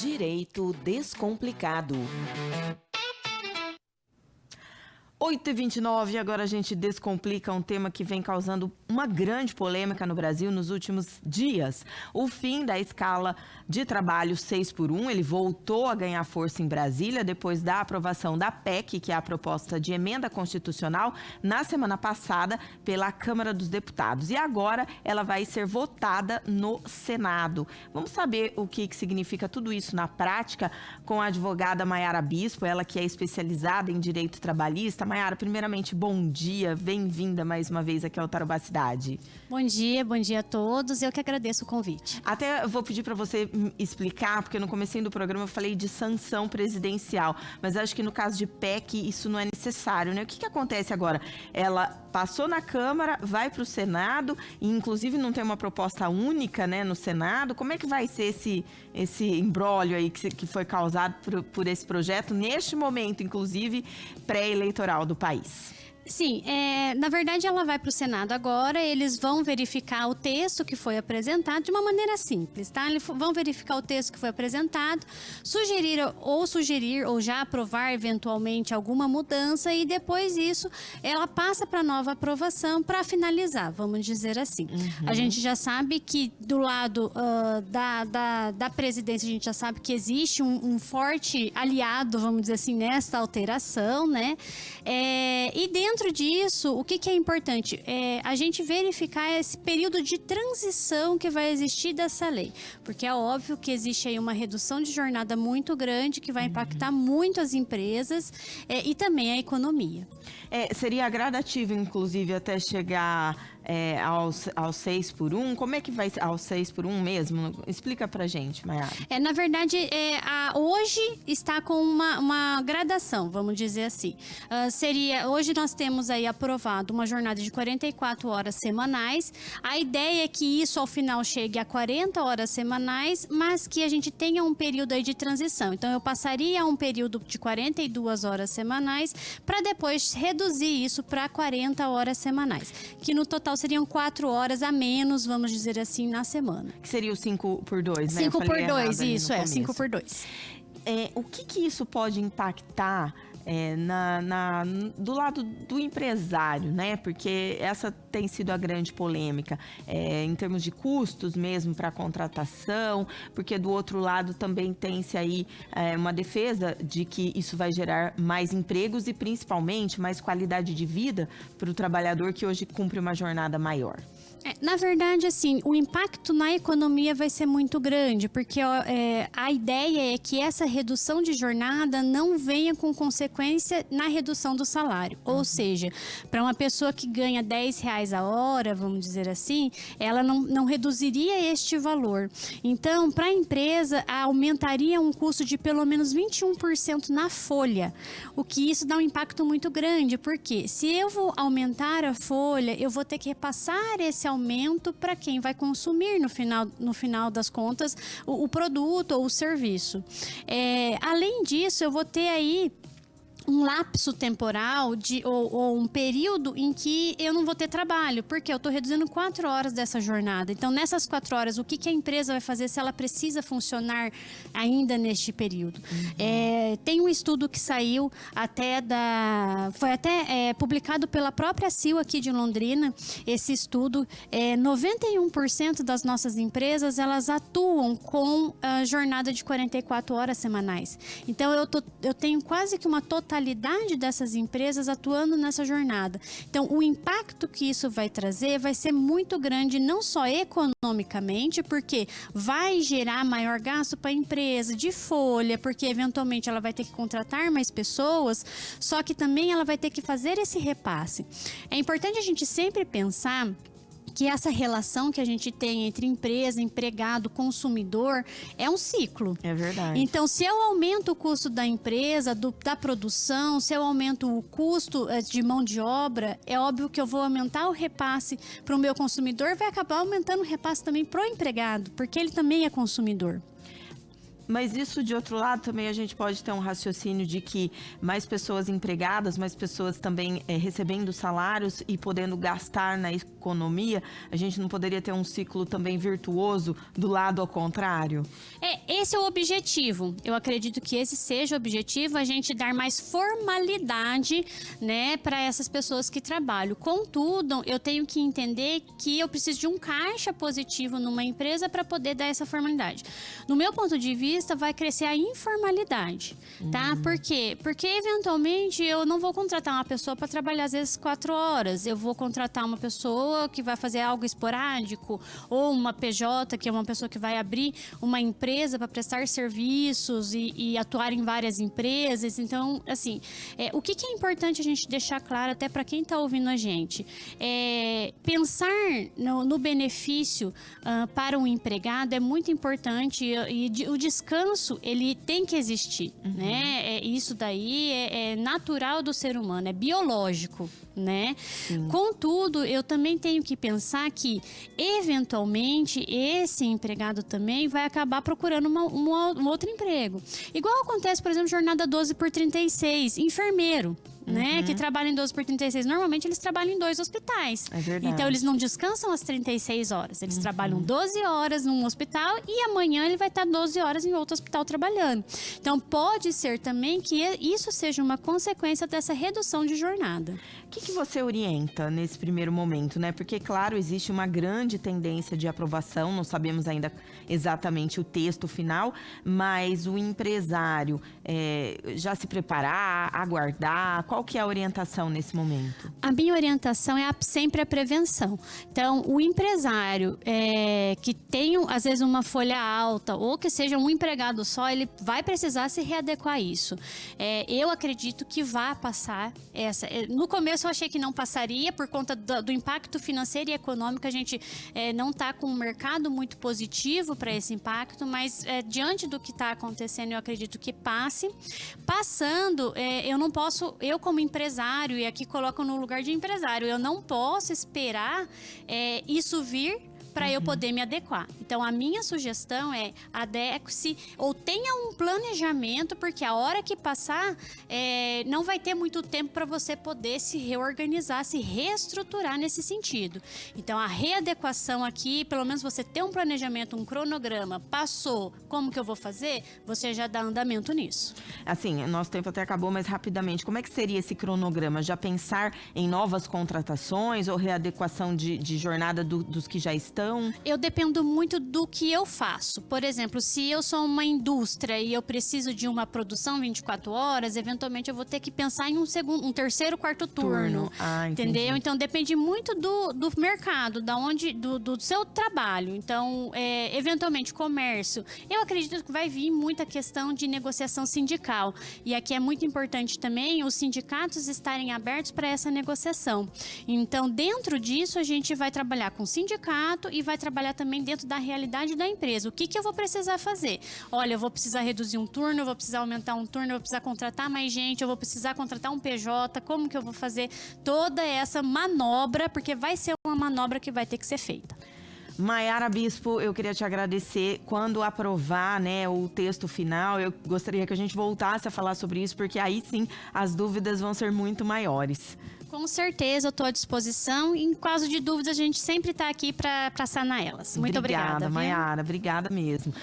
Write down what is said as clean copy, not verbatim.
Direito Descomplicado. 8h29, agora a gente descomplica um tema que vem causando uma grande polêmica no Brasil nos últimos dias. O fim da escala de trabalho 6x1, ele voltou a ganhar força em Brasília depois da aprovação da PEC, que é a proposta de emenda constitucional, na semana passada pela Câmara dos Deputados. E agora ela vai ser votada no Senado. Vamos saber o que significa tudo isso na prática com a advogada Maiara Bispo, ela que é especializada em direito trabalhista. Maiara, primeiramente, bom dia, bem-vinda mais uma vez aqui ao Tarobá Cidade. Bom dia a todos, eu que agradeço o convite. Até vou pedir para você explicar, porque no comecinho do programa eu falei de sanção presidencial, mas acho que no caso de PEC isso não é necessário, né? O que acontece agora? Ela passou na Câmara, vai para o Senado, e inclusive não tem uma proposta única, né, no Senado. Como é que vai ser esse imbróglio aí que foi causado por esse projeto, neste momento, inclusive, pré-eleitoral do país? Sim, na verdade ela vai para o Senado agora, eles vão verificar o texto que foi apresentado de uma maneira simples, tá? Eles vão verificar o texto que foi apresentado, sugerir ou já aprovar eventualmente alguma mudança e depois isso ela passa para nova aprovação para finalizar, vamos dizer assim. Uhum. A gente já sabe que do lado da presidência, a gente já sabe que existe um forte aliado, vamos dizer assim, nessa alteração, né? E dentro disso, o que é importante? A gente verificar esse período de transição que vai existir dessa lei. Porque é óbvio que existe aí uma redução de jornada muito grande que vai impactar muito as empresas e também a economia. Seria gradativo, inclusive, até chegar aos 6x1. Como é que vai ser aos 6x1 mesmo? Explica pra gente, Maiara. Na verdade, hoje está com uma gradação, vamos dizer assim. Hoje nós temos aí aprovado uma jornada de 44 horas semanais. A ideia é que isso ao final chegue a 40 horas semanais, mas que a gente tenha um período aí de transição. Então eu passaria a um período de 42 horas semanais para depois reduzir isso para 40 horas semanais, que no total seriam 4 horas a menos, vamos dizer assim, na semana. Que seria o 5x2, né? 5x2, isso, 5x2. O que isso pode impactar do lado do empresário, né? Porque essa tem sido a grande polêmica, em termos de custos mesmo para a contratação, porque do outro lado também tem-se aí uma defesa de que isso vai gerar mais empregos e principalmente mais qualidade de vida para o trabalhador que hoje cumpre uma jornada maior. Na verdade, assim, o impacto na economia vai ser muito grande, porque a ideia é que essa redução de jornada não venha com consequência na redução do salário. Ou seja, para uma pessoa que ganha R$10 a hora, vamos dizer assim, ela não reduziria este valor. Então, para a empresa, aumentaria um custo de pelo menos 21% na folha, o que isso dá um impacto muito grande, porque se eu vou aumentar a folha, eu vou ter que repassar esse aumento para quem vai consumir no final das contas o produto ou o serviço. Além disso, eu vou ter aí um lapso temporal ou um período em que eu não vou ter trabalho, porque eu estou reduzindo 4 horas dessa jornada. Então, nessas 4 horas, o que a empresa vai fazer se ela precisa funcionar ainda neste período? Tem um estudo que saiu foi até publicado pela própria CIL aqui de Londrina. Esse estudo, 91% das nossas empresas, elas atuam com a jornada de 44 horas semanais. Então, eu tenho quase que uma totalidade dessas empresas atuando nessa jornada. Então, o impacto que isso vai trazer vai ser muito grande, não só economicamente, porque vai gerar maior gasto para a empresa de folha, porque eventualmente ela vai ter que contratar mais pessoas, só que também ela vai ter que fazer esse repasse. É importante a gente sempre pensar que essa relação que a gente tem entre empresa, empregado, consumidor, é um ciclo. É verdade. Então, se eu aumento o custo da empresa, da produção, se eu aumento o custo de mão de obra, é óbvio que eu vou aumentar o repasse para o meu consumidor, vai acabar aumentando o repasse também para o empregado, porque ele também é consumidor. Mas isso, de outro lado, também a gente pode ter um raciocínio de que mais pessoas empregadas, mais pessoas também recebendo salários e podendo gastar na economia, a gente não poderia ter um ciclo também virtuoso do lado ao contrário? Esse é o objetivo. Eu acredito que esse seja o objetivo, a gente dar mais formalidade, né, para essas pessoas que trabalham. Contudo, eu tenho que entender que eu preciso de um caixa positivo numa empresa para poder dar essa formalidade. No meu ponto de vista, vai crescer a informalidade, tá? Por quê? Porque eventualmente eu não vou contratar uma pessoa para trabalhar às vezes 4 horas. Eu vou contratar uma pessoa que vai fazer algo esporádico, ou uma PJ, que é uma pessoa que vai abrir uma empresa para prestar serviços e atuar em várias empresas. Então, assim, o que é importante a gente deixar claro até para quem está ouvindo a gente? Pensar no benefício para um empregado é muito importante e o descanso, ele tem que existir, né? Isso daí é natural do ser humano, é biológico, né? Sim. Contudo, eu também tenho que pensar que, eventualmente, esse empregado também vai acabar procurando um outro emprego. Igual acontece, por exemplo, jornada 12x36, enfermeiro. Né, que trabalham em 12x36. Normalmente eles trabalham em 2 hospitais. É verdade. Então eles não descansam as 36 horas. Eles trabalham 12 horas num hospital e amanhã ele vai estar 12 horas em outro hospital trabalhando. Então pode ser também que isso seja uma consequência dessa redução de jornada. O que você orienta nesse primeiro momento, né? Porque, claro, existe uma grande tendência de aprovação, não sabemos ainda exatamente o texto final, mas o empresário já se preparar, aguardar, qual que é a orientação nesse momento? A minha orientação é sempre a prevenção. Então, o empresário que tem, às vezes, uma folha alta ou que seja um empregado só, ele vai precisar se readequar a isso. Eu acredito que vai passar essa. No começo eu achei que não passaria por conta do impacto financeiro e econômico. A gente não está com um mercado muito positivo para esse impacto, mas diante do que está acontecendo, eu acredito que passe. Passando, eu não posso, eu como empresário, e aqui coloco no lugar de empresário, eu não posso esperar isso vir para eu poder me adequar. Então, a minha sugestão é adeque-se ou tenha um planejamento, porque a hora que passar, não vai ter muito tempo para você poder se reorganizar, se reestruturar nesse sentido. Então, a readequação aqui, pelo menos você ter um planejamento, um cronograma, passou, como que eu vou fazer? Você já dá andamento nisso. Assim, nosso tempo até acabou, mas rapidamente, como é que seria esse cronograma? Já pensar em novas contratações ou readequação de jornada dos que já estão? Eu dependo muito do que eu faço. Por exemplo, se eu sou uma indústria e eu preciso de uma produção 24 horas, eventualmente eu vou ter que pensar em um terceiro, quarto turno. Entendeu? Então depende muito do mercado, do seu trabalho. Então, eventualmente, comércio. Eu acredito que vai vir muita questão de negociação sindical. E aqui é muito importante também os sindicatos estarem abertos para essa negociação. Então, dentro disso, a gente vai trabalhar com o sindicato e vai trabalhar também dentro da realidade da empresa. O que eu vou precisar fazer? Olha, eu vou precisar reduzir um turno, eu vou precisar aumentar um turno, eu vou precisar contratar mais gente, eu vou precisar contratar um PJ, como que eu vou fazer toda essa manobra, porque vai ser uma manobra que vai ter que ser feita. Maiara Bispo, eu queria te agradecer. Quando aprovar, né, o texto final, eu gostaria que a gente voltasse a falar sobre isso, porque aí sim as dúvidas vão ser muito maiores. Com certeza, eu estou à disposição. Em caso de dúvidas, a gente sempre está aqui para sanar elas. Muito obrigada. Maiara. Obrigada mesmo.